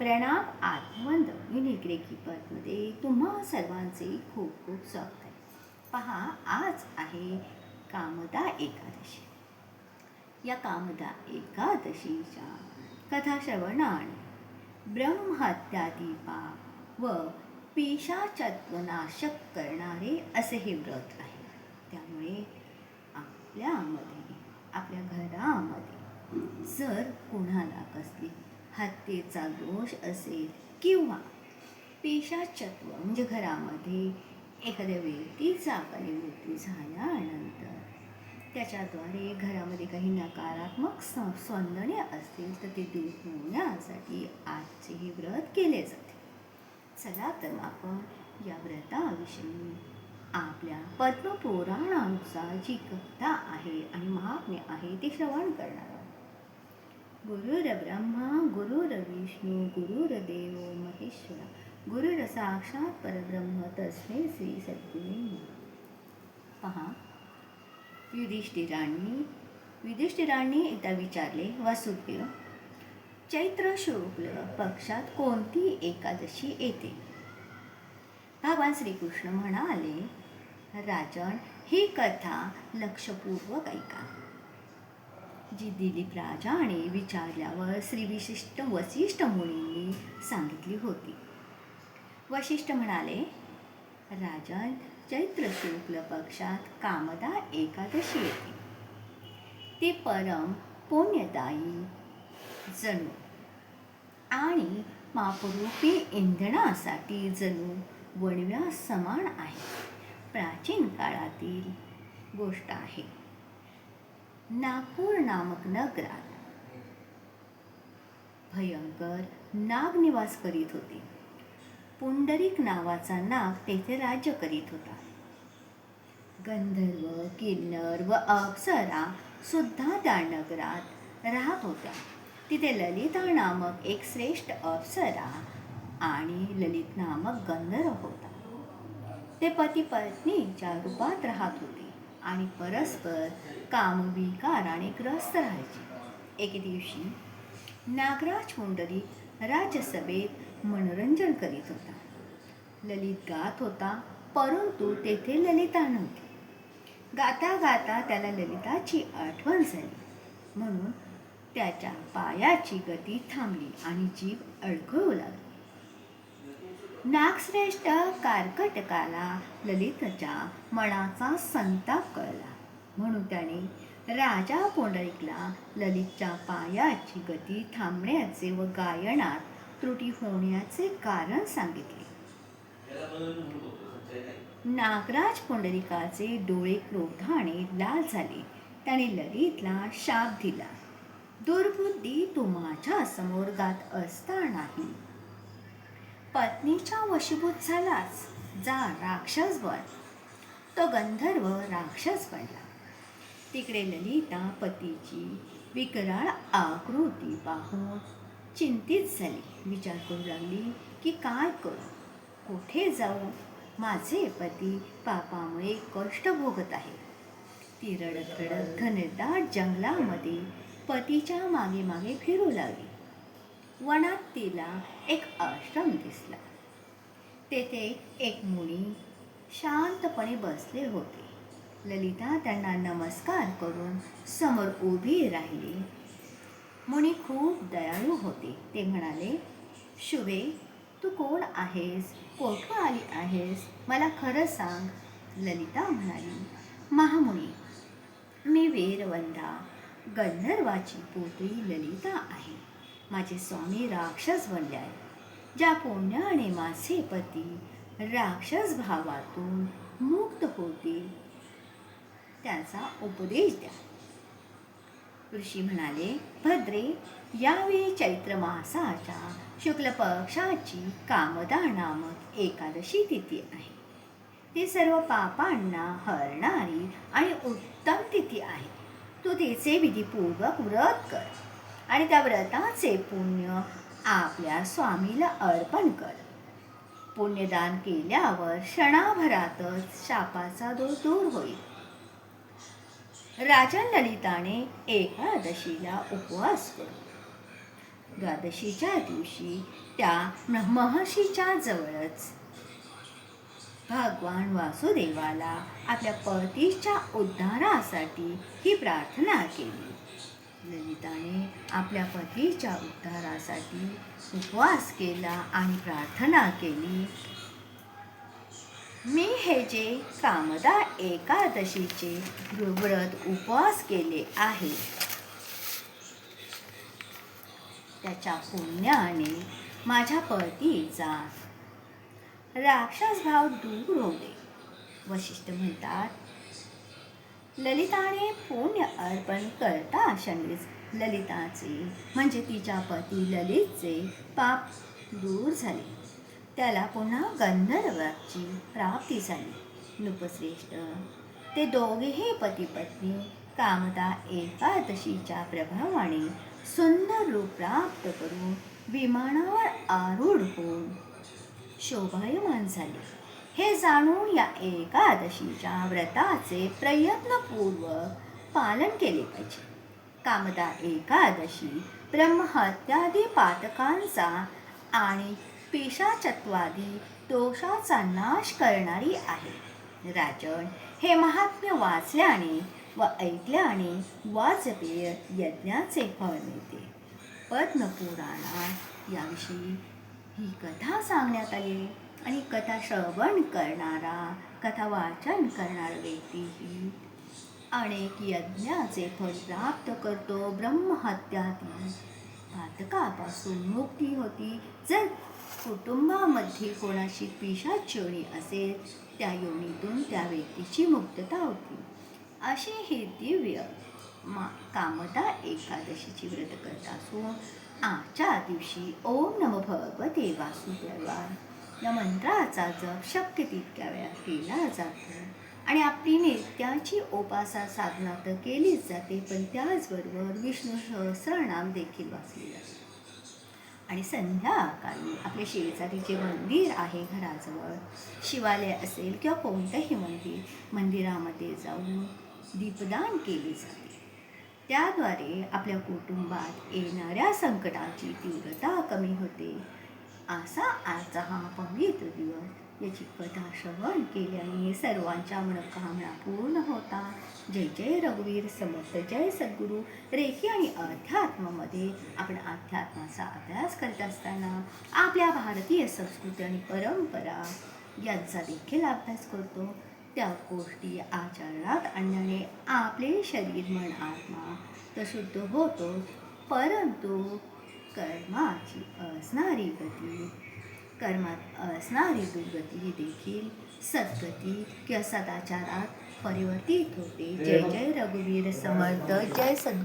प्रणाम आत्मवंद युनिक पदमध्ये तुम्हा सर्वांचे खूप खूप स्वागत आहे. पहा, आज आहे कामदा एकादशी. या कामदा एकादशीच्या कथा श्रवणाने ब्रह्महत्यादी पाप व पिशाचत्वनाशक करणारे असे हे व्रत आहे. त्यामुळे आपल्या घरामध्ये जर कुणाला कसली हत्येचा दोष असेल किंवा पेशाचत्व म्हणजे घरामध्ये एखाद्या व्यक्तीचा काही मृत्यू झाल्यानंतर त्याच्याद्वारे घरामध्ये काही नकारात्मक स्पंदने असतील तर ते दूर होण्यासाठी आजचे हे व्रत केले जाते. चला तर आपण या व्रताविषयी आपल्या पद्मपुराणानुसार जी कथा आहे आणि महात्म्य आहे ते श्रवण करणार आहोत. गुरुर्ब्रह्मा गुरुर्विष्णू गुरुर्देव महेश्वरा गुरुर साक्षात परब्रह्म तस्मै श्री सद्गुरुवे नमः. पहा, युधिष्ठिरांनी एकदा विचारले, वसुदेव, चैत्र शुक्ल पक्षात कोणती एकादशी येते? भगवान श्रीकृष्ण म्हणाले, राजन, ही कथा लक्षपूर्वक ऐका. जी दिलीप राजाने विचारल्यावर वशिष्ठ मुनींनी सांगितली होती. वशिष्ठ म्हणाले, राजन, चैत्र शुक्ल पक्षात कामदा एकादशी येते. ती परम पुण्यदायी जणू आणि पापरूपी इंधनासाठी जणू वणव्या समान आहे. प्राचीन काळातील गोष्ट आहे. नागपूर नामक नगरात भयंकर नाग निवास करीत होते. पुंडरीक नावाचा नाग तेथे राज्य करीत होता. गंधर्व, किन्नर व अप्सरा सुद्धा त्या नगरात राहत होत्या. तिथे ललिता नामक एक श्रेष्ठ अप्सरा आणि ललित नामक गंधर्व होता. ते पती पत्नीच्या रूपात राहत होते आणि परस्पर कामविकाराने ग्रस्त राहायचे. एके दिवशी नागराज पुंडरीक राजसभेत मनोरंजन करीत होता. ललित गात होता, परंतु तेथे ललिता नव्हती. गाता गाता त्याला ललिताची आठवण झाली, म्हणून त्याच्या पायाची गती थांबली आणि जीभ अडखळू लागली. नागश्रेष्ठ कार्कटकाला ललितच्या मनाचा संताप कळला, म्हणून त्याने राजा पुंडरीकला ललितच्या पायाची गती थांबण्याचे व गायनात त्रुटी होण्याचे कारण सांगितले. नागराज पुंडरीकाचे डोळे क्रोधाने लाल झाले. त्याने ललितला शाप दिला, दुर्बुद्धी, तू माझ्या समोर गात असतानाही पत्नीच्या वशीभूत झालास. जा, राक्षस बन. तो गंधर्व राक्षस बनला. तिकडे ललिता पतीची विकराळ आकृती पाहून चिंतित झाली. विचार करू लागली की काय करू, कुठे जाऊ, माझे पती पापामुळे कष्ट भोगत आहे. ती रडत रडत घनदाट जंगलामध्ये पतीच्या मागे मागे फिरू लागली. वनात तिला एक आश्रम दिसला. तेथे एक मुनी शांतपणे बसले होते. ललिता त्यांना नमस्कार करून समोर उभी राहिली. मुनी खूप दयाळू होते. ते म्हणाले, शुभे, तू कोण आहेस, कोठून आली आहेस, मला खरं सांग. ललिता म्हणाली, महामुनी, मी वीरवंदा गंधर्वाची पुत्री ललिता आहे. माझे स्वामी राक्षस बनले आहे. ज्या पुण्याने माझे पती राक्षस भावातून मुक्त होतील त्याचा उपदेश द्या. ऋषी म्हणाले, भद्रे, यावेळी चैत्र मासाच्या शुक्ल पक्षाची कामदा नामक एकादशी तिथी आहे. ती सर्व पापांना हरणारी आणि उत्तम तिथी आहे. तू तिचे विधीपूर्वक व्रत कर आणि त्या व्रताचे पुण्य आपल्या स्वामीला अर्पण कर. पुण्यदान केल्यावर क्षणाभरातच शापाचा दोष दूर होईल. राजन ललिताने एकादशीला उपवास करून द्वादशीच्या दिवशी त्या महर्षीच्या जवळच भगवान वासुदेवाला आपल्या पतीच्या उद्धारासाठी ही प्रार्थना केली. ललिताने आपल्या पतीच्या उद्धारासाठी उपवास केला आणि प्रार्थना केली. मी हे जे कामदा एकादशीचे व्रत उपवास केले आहे त्याच्या पुण्याने माझ्या पतीचा राक्षस भाव दूर होऊ दे. वशिष्ठ म्हणतात, ललिताने पुण्य अर्पण करता क्षणीच ललिताचे म्हणजे तिच्या पती ललितचे पाप दूर झाले. त्याला पुन्हा गंधर्वाची प्राप्ती झाली. नृपश्रेष्ठ ते दोघेही पती पत्नी कामदा एकादशीच्या प्रभावाने सुंदर रूप प्राप्त करून विमानावर आरूढ होऊन शोभायमान झाले. हे जाणून या एकादशीच्या व्रताचे प्रयत्नपूर्वक पालन केले पाहिजे. कामदा एकादशी ब्रह्महत्यादी पातकांचा आणि पिशाचत्वादी दोषाचा नाश करणारी आहे. राजन, हे महात्म्य वाचल्याने व ऐकल्याने वाजपेय यज्ञाचे फळ मिळते. पद्मपुराणात याविषयी ही कथा सांगण्यात आली आणि कथा श्रवण करणारा, कथा वाचन करणारा व्यक्तीही अनेक यज्ञाचे फळ प्राप्त करतो. ब्रह्महत्यादी पातकापासून मुक्ती होती. जर कुटुंबामध्ये कोणाची पिशाच योनी असेल त्या योनीतून त्या व्यक्तीची मुक्तता होती. अशी ही दिव्य कामदा एकादशीची व्रत करत असून आजच्या दिवशी ओम नमो भगवते वासुदेवाय या मंत्राचा जप शक्य तितक्या वेळा केला जातो आणि आपली नित्याची उपासना साधना तर केलीच जाते, पण त्याचबरोबर विष्णू सहस्रनाम देखील वाचले जाते. आणि संध्याकाळी आपल्या शेजारी जे मंदिर आहे घराजवळ, शिवालय असेल किंवा कोणतंही मंदिरामध्ये जाऊन दीपदान केले जाते. त्याद्वारे आपल्या कुटुंबात येणाऱ्या संकटाची तीव्रता कमी होते. असा आजचा हा पवित्र दिवस याची कथा श्रवण केल्याने सर्वांच्या मनोकामना पूर्ण होतात. जय जय रघुवीर समर्थ. जय सद्गुरू. रेखी आणि अध्यात्मामध्ये आपण अध्यात्माचा अभ्यास करत असताना आपल्या भारतीय संस्कृती आणि परंपरा यांचा देखील अभ्यास करतो. त्या गोष्टी आचरणात आणण्याने आपले शरीर मन आत्मा तर शुद्ध होतो, परंतु कर्मात असणारी दुर्गती ही देखील सद्गती किंवा सदाचारात परिवर्तित होते. जय जय रघुवीर समर्थ. जय सद्गुरू.